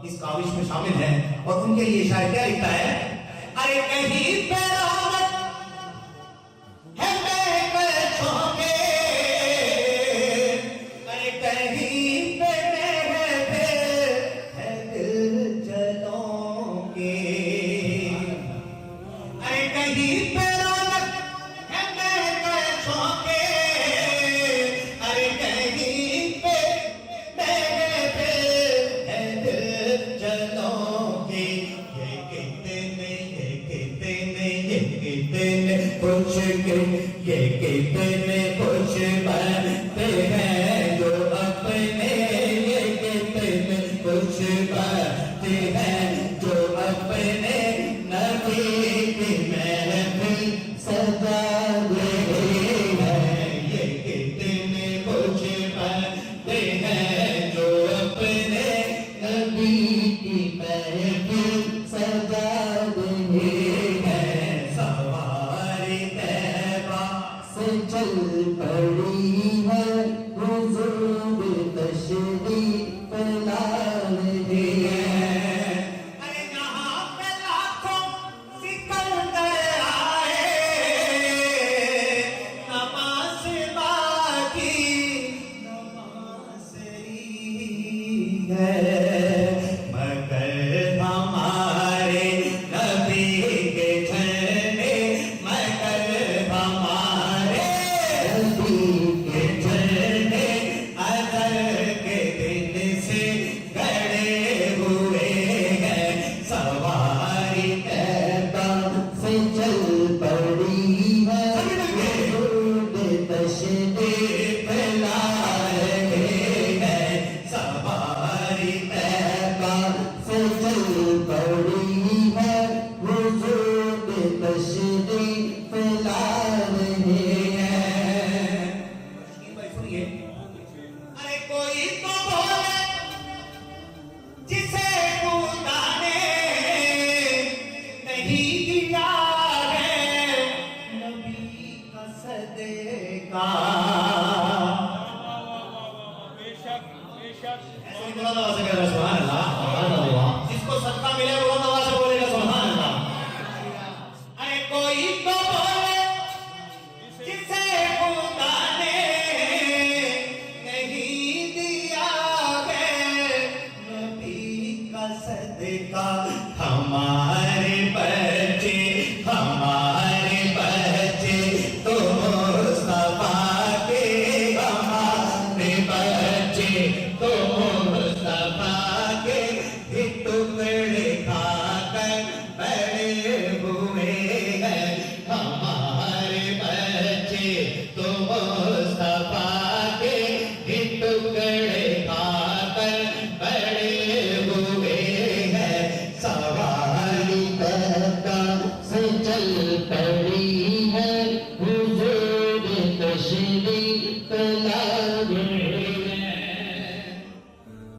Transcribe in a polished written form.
اس کاوش میں شامل ہیں اور ان کے لیے شاعر کیا لکھتا ہے؟ ارے کہیں پہ رحمت ہے بے چھوکے، ارے کہیں پہ ہے دل جلوں کے، ارے کہیں پہ رحمت ہے بے چھوکے، ارے کہیں پہ ہے دل جلوں کے، یہ کہتے نے کچھ یہ کہتے نے کچھ باتیں ہیں جو اپنے، یہ کہتے نے کچھ باتیں ہیں جو اپنے نبی کی محفل سجا رہے ہیں، یہ کہتے نے کچھ باتیں ہیں جو اپنے نبی کی محفل سجا رہے ہیں، سواری طیبہ سے چل پڑی ہے حضور تشریف لا رہے ہیں، ارے یہاں پہ لاکھوں سکندر آئے، نماز باقی نماز ہی ہے، مگر ہمارے نبی کے جھنڈے، مگر ہمارے نبی کے جھنڈے ازل کے دن سے گڑے ہوئے ہیں، سواری طیبہ سے چل پڑی ہے حضور تشریف لا رہے ہیں، سواری طیبہ سے چل پڑی ہے حضور تشریف لا رہے ہیں۔ ارے کوئی تو بولے جسے خدا نے نہیں دیا ہے نبی کا صدقہ، ایسے نہیں بلند آواز سے کہہ رہا ہے سبحان اللہ، سبحان اللہ، جس کو صدقہ ملے بلند آواز سے بولے گا سبحان اللہ۔ ارے کوئی تو بولے جسے خدا نے نہیں دیا ہے نبی کا صدقہ، ہمارا